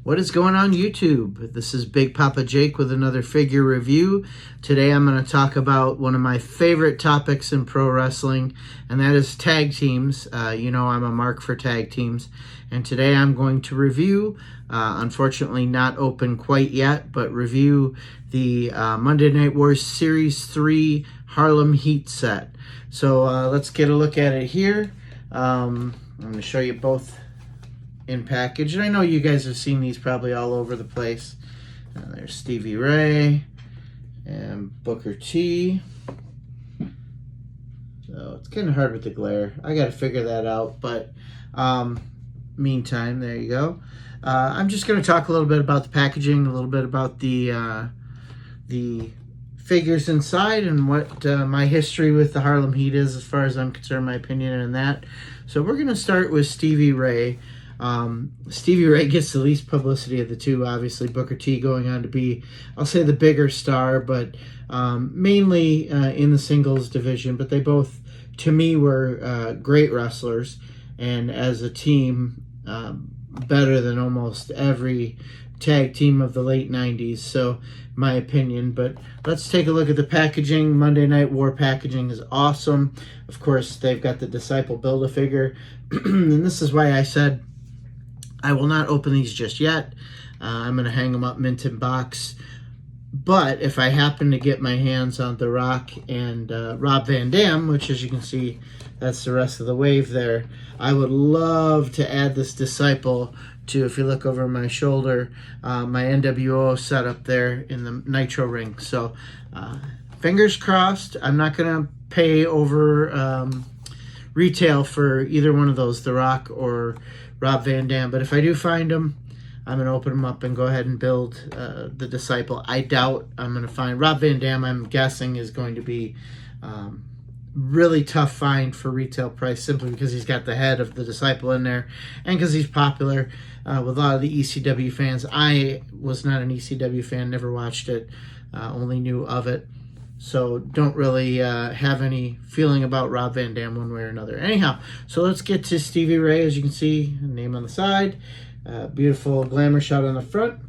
What is going on YouTube? This is Big Papa Jake with another figure review. Today I'm going to talk about one of my favorite topics in pro wrestling, and that is tag teams. You know I'm a mark for tag teams, and today I'm going to review, unfortunately not open quite yet, but review the Monday Night Wars Series 3 Harlem Heat set. So let's get a look at it here. I'm going to show you both in package, and I know you guys have seen these probably all over the place. There's Stevie Ray and Booker T. So it's kind of hard with the glare. I got to figure that out, but meantime, there you go. I'm just going to talk a little bit about the packaging, a little bit about the figures inside, and what my history with the Harlem Heat is, as far as I'm concerned, my opinion on that. So we're going to start with Stevie Ray. Stevie Ray gets the least publicity of the two, obviously. Booker T going on to be, I'll say, the bigger star, but mainly in the singles division. But they both, to me, were great wrestlers, and as a team, better than almost every tag team of the late 90s, so my opinion. But let's take a look at the packaging. Monday Night War packaging is awesome. Of course, they've got the Disciple Build-A-Figure, and this is why I said I will not open these just yet. I'm going to hang them up mint in box. But if I happen to get my hands on The Rock and Rob Van Dam, which, as you can see, that's the rest of the wave there, I would love to add this Disciple to, if you look over my shoulder, my NWO setup there in the Nitro ring. So fingers crossed. I'm not going to pay over retail for either one of those, The Rock or Rob Van Dam, but if I do find them, I'm going to open them up and go ahead and build the Disciple. I doubt I'm going to find Rob Van Dam. I'm guessing is going to be really tough find for retail price, simply because he's got the head of the Disciple in there, and because he's popular with a lot of the ECW fans. I was not an ECW fan, never watched it, only knew of it. So don't really have any feeling about Rob Van Dam one way or another. Anyhow, so let's get to Stevie Ray. As you can see, name on the side. Beautiful glamour shot on the front.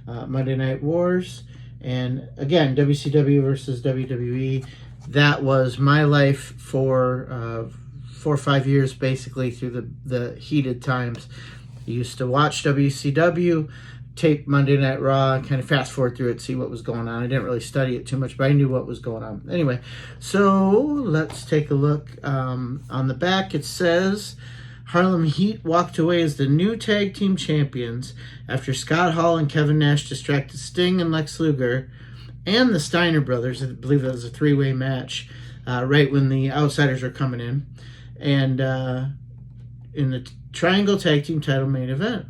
Monday Night Wars. And again, WCW versus WWE. That was my life for 4 or 5 years, basically, through the heated times. I used to watch WCW, tape Monday Night Raw, kind of fast forward through it, see what was going on. I didn't really study it too much, but I knew what was going on. Anyway, so let's take a look. On the back, it says, Harlem Heat walked away as the new tag team champions after Scott Hall and Kevin Nash distracted Sting and Lex Luger and the Steiner brothers. I believe that was a three-way match right when the Outsiders were coming in. And in the Triangle Tag Team title main event.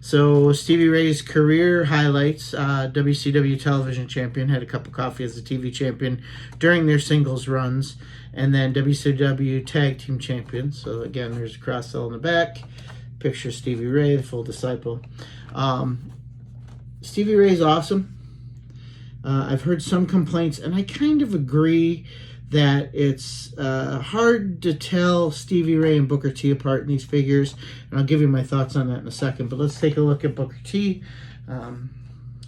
So Stevie Ray's career highlights: WCW television champion, had a cup of coffee as a TV champion during their singles runs, and then WCW tag team champion. So again, there's a cross cell in the back. Picture Stevie Ray, the full Disciple. Stevie Ray's awesome. I've heard some complaints, and I kind of agree that it's hard to tell Stevie Ray and Booker T apart in these figures, and I'll give you my thoughts on that in a second. But let's take a look at Booker T.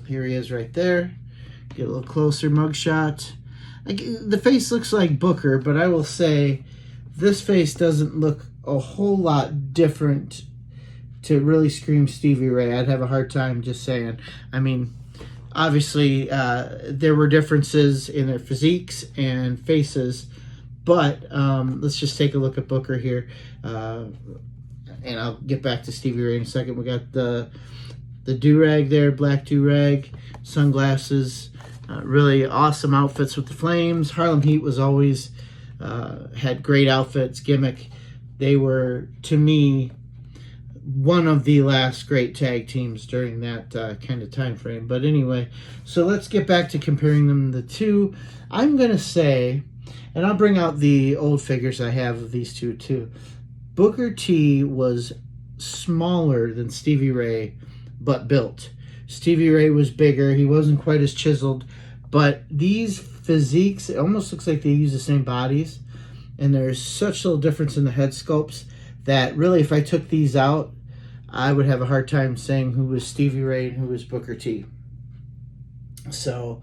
Here he is right there. Get a little closer, mugshot. The face looks like Booker, but I will say this face doesn't look a whole lot different to really scream Stevie Ray. I'd have a hard time just saying. I mean, obviously, there were differences in their physiques and faces, but let's just take a look at Booker here, and I'll get back to Stevie Ray in a second. We got the do-rag there, black do-rag, sunglasses, really awesome outfits with the flames. Harlem Heat was always, had great outfits, gimmick. They were, to me, one of the last great tag teams during that kind of time frame. But anyway, so let's get back to comparing them, the two. I'm going to say, and I'll bring out the old figures I have of these two too. Booker T was smaller than Stevie Ray, but built. Stevie Ray was bigger. He wasn't quite as chiseled. But these physiques, it almost looks like they use the same bodies. And there's such little difference in the head sculpts that really, if I took these out, I would have a hard time saying who was Stevie Ray and who was Booker T. So,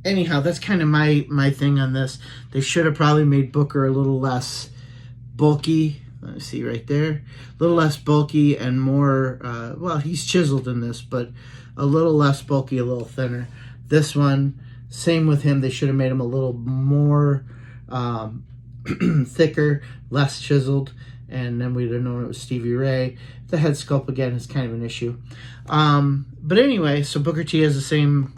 anyhow, that's kind of my thing on this. They should have probably made Booker a little less bulky. Let me see right there. A little less bulky and more, well, he's chiseled in this, but a little less bulky, a little thinner. This one, same with him. They should have made him a little more thicker, less chiseled, and then we'd have known it was Stevie Ray. The head sculpt, again, is kind of an issue. But anyway, so Booker T has the same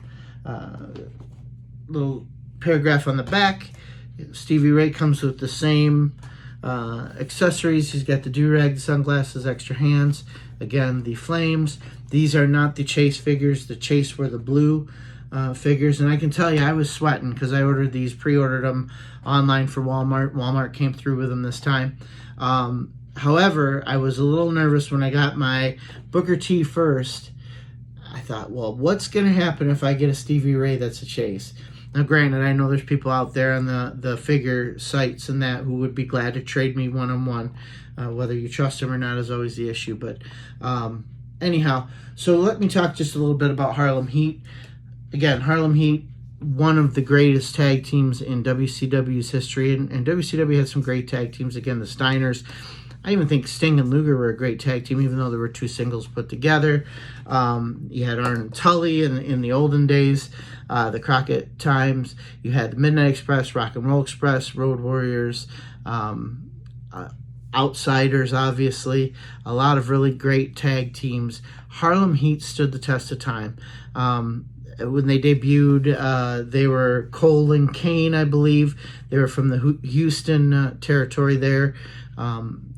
little paragraph on the back. Stevie Ray comes with the same accessories. He's got the do-rag, the sunglasses, extra hands. Again, the flames. These are not the Chase figures. The Chase were the blue figures. And I can tell you, I was sweating because I ordered these, pre-ordered them online for Walmart. Walmart came through with them this time. However, I was a little nervous when I got my Booker T first. I thought, well, what's going to happen if I get a Stevie Ray that's a Chase? Now, granted, I know there's people out there on the figure sites and that who would be glad to trade me one-on-one. Whether you trust them or not is always the issue. But anyhow, so let me talk just a little bit about Harlem Heat. Again, Harlem Heat, one of the greatest tag teams in WCW's history. And WCW had some great tag teams. Again, the Steiners. I even think Sting and Luger were a great tag team, even though there were two singles put together. You had Arn and Tully in the olden days, the Crockett times. You had the Midnight Express, Rock and Roll Express, Road Warriors, Outsiders, obviously. A lot of really great tag teams. Harlem Heat stood the test of time. When they debuted, they were Cole and Kane, I believe. They were from the Houston territory there.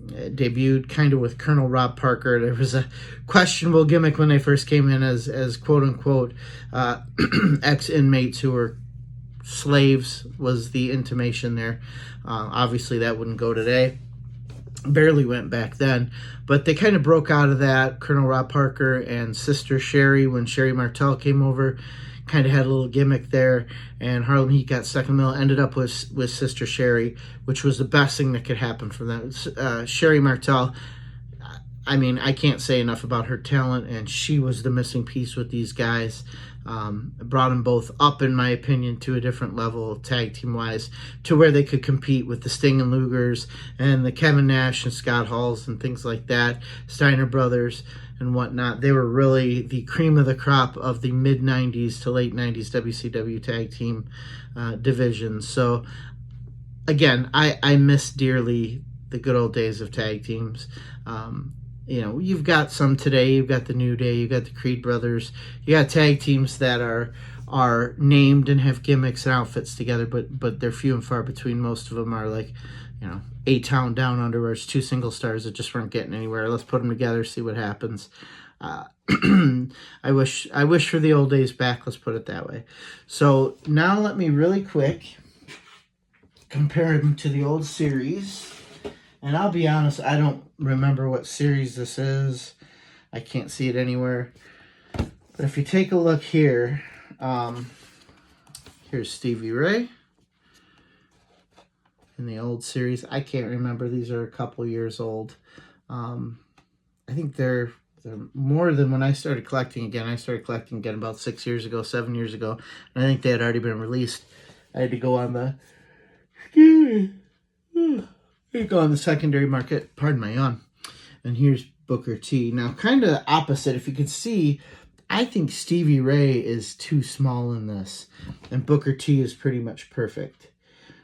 Debuted kind of with Colonel Rob Parker. There was a questionable gimmick when they first came in as quote-unquote ex-inmates who were slaves, was the intimation there. Obviously, that wouldn't go today. Barely went back then. But they kind of broke out of that. Colonel Rob Parker and Sister Sherry, when Sherry Martel came over, kind of had a little gimmick there, and Harlem Heat got stuck in the middle, ended up with Sister Sherry, which was the best thing that could happen for them. Sherry Martel, I mean, I can't say enough about her talent, and she was the missing piece with these guys. Brought them both up, in my opinion, to a different level, tag team-wise, to where they could compete with the Sting and Lugers and the Kevin Nash and Scott Halls and things like that, Steiner Brothers and whatnot. They were really the cream of the crop of the mid-90s to late 90s WCW tag team division. So, again, I miss dearly the good old days of tag teams. You know, you've got some today. You've got the New Day. You've got the Creed Brothers. You got tag teams that are named and have gimmicks and outfits together, but they're few and far between. Most of them are like, you know, A-Town Down Under, where it's two single stars that just weren't getting anywhere. Let's put them together, see what happens. I wish for the old days back. Let's put it that way. So now let me really quick compare them to the old series. And I'll be honest, I don't remember what series this is. I can't see it anywhere. But if you take a look here, here's Stevie Ray in the old series. I can't remember. These are a couple years old. I think they're more than when I started collecting again. I started collecting again about 7 years ago. And I think they had already been released. I had to go on the... go on the secondary market. Pardon my yawn. And here's Booker T. Now, kind of opposite. If you could see, I think Stevie Ray is too small in this. And Booker T is pretty much perfect.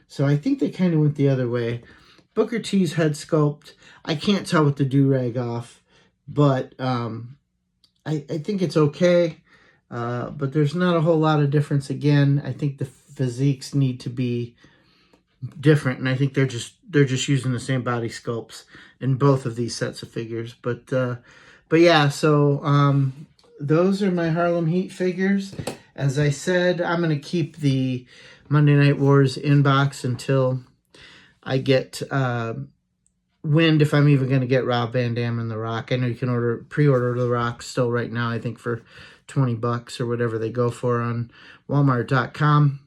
So I think they kind of went the other way. Booker T's head sculpt, I can't tell with the do-rag off. But I think it's okay. But there's not a whole lot of difference. Again, I think the physiques need to be different, and I think they're just using the same body sculpts in both of these sets of figures. But yeah, so those are my Harlem Heat figures. As I said, I'm going to keep the Monday Night Wars inbox until I get wind if I'm even going to get Rob Van Dam and The Rock. I know you can pre-order The Rock still right now, I think for $20 or whatever they go for on Walmart.com.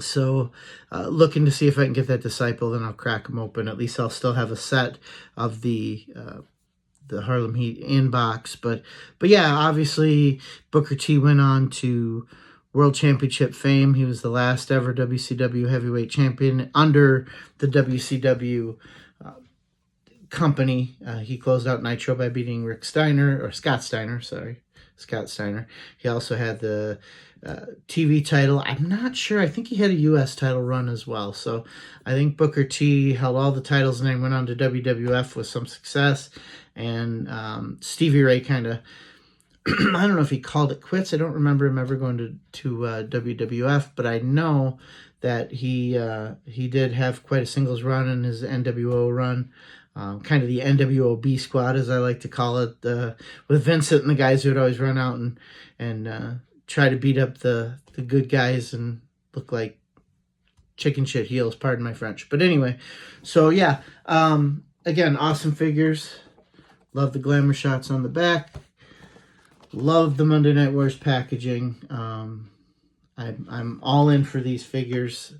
So looking to see if I can get that Disciple, then I'll crack them open. At least I'll still have a set of the the Harlem Heat inbox. But yeah, obviously Booker T went on to World Championship fame. He was the last ever WCW heavyweight champion under the WCW company. He closed out Nitro by beating Scott Steiner. He also had the TV title. I'm not sure. I think he had a U.S. title run as well. So I think Booker T held all the titles and then went on to WWF with some success. And Stevie Ray kind of, I don't know if he called it quits. I don't remember him ever going to WWF, but I know that he did have quite a singles run in his NWO run. Kind of the NWO B squad, as I like to call it, with Vincent and the guys who would always run out and try to beat up the good guys and look like chicken shit heels, pardon my French. But anyway, so yeah, again, awesome figures. Love the glamour shots on the back. Love the Monday Night Wars packaging. I'm all in for these figures.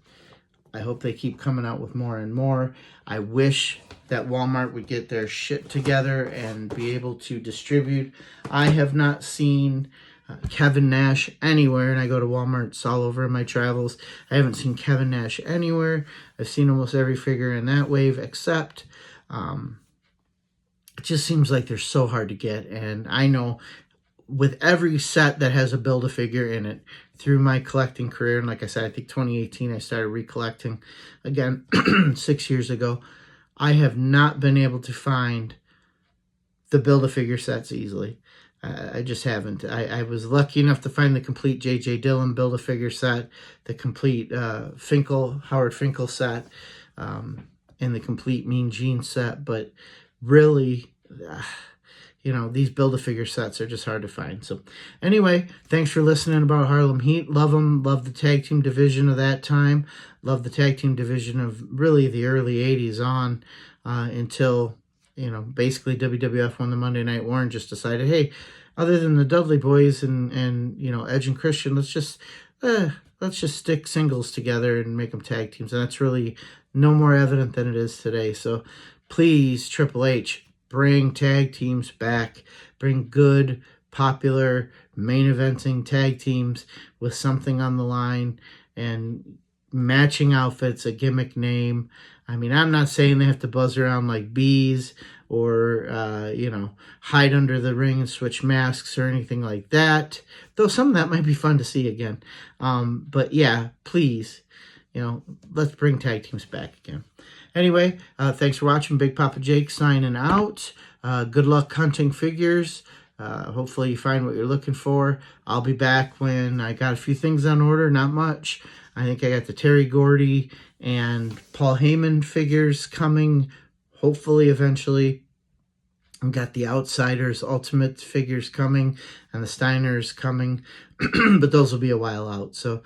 I hope they keep coming out with more and more. I wish that Walmart would get their shit together and be able to distribute. I have not seen Kevin Nash anywhere, and I go to Walmart, it's all over in my travels. I haven't seen Kevin Nash anywhere. I've seen almost every figure in that wave, except it just seems like they're so hard to get. And I know with every set that has a Build-A-Figure in it through my collecting career, and like I said, I think 2018 I started recollecting again 6 years ago, I have not been able to find the Build-A-Figure sets easily. I just haven't. I was lucky enough to find the complete J.J. Dillon Build-A-Figure set, the complete Howard Finkel set, and the complete Mean Gene set, but really, these Build-A-Figure sets are just hard to find. So anyway, thanks for listening about Harlem Heat. Love them. Love the tag team division of that time. Love the tag team division of really the early 80s on until, basically WWF won the Monday Night War and just decided, hey, other than the Dudley Boys and Edge and Christian, let's just stick singles together and make them tag teams. And that's really no more evident than it is today. So please, Triple H, bring tag teams back. Bring good, popular, main eventing tag teams with something on the line and matching outfits, a gimmick name. I mean, I'm not saying they have to buzz around like bees or, hide under the ring and switch masks or anything like that. Though some of that might be fun to see again. But yeah, please, let's bring tag teams back again. Anyway, thanks for watching. Big Papa Jake signing out. Good luck hunting figures. Hopefully you find what you're looking for. I'll be back when I got a few things on order, not much. I think I got the Terry Gordy and Paul Heyman figures coming, hopefully eventually. I've got the Outsiders Ultimate figures coming and the Steiners coming, but those will be a while out. So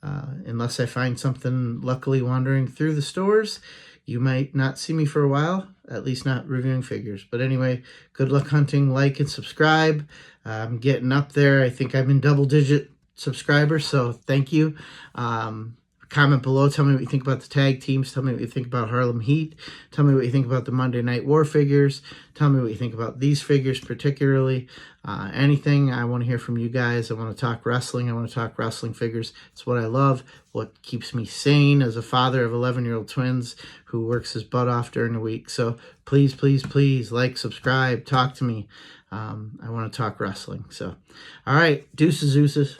unless I find something luckily wandering through the stores, you might not see me for a while, at least not reviewing figures. But anyway, good luck hunting, like and subscribe. I'm getting up there. I think I'm in double-digit subscribers, so thank you. Comment below. Tell me what you think about the tag teams. Tell me what you think about Harlem Heat. Tell me what you think about the Monday Night War figures. Tell me what you think about these figures particularly. Anything. I want to hear from you guys. I want to talk wrestling. I want to talk wrestling figures. It's what I love. What keeps me sane as a father of 11-year-old twins who works his butt off during the week. So please, please, please like, subscribe, talk to me. I want to talk wrestling. So, all right. Deuces, oozes.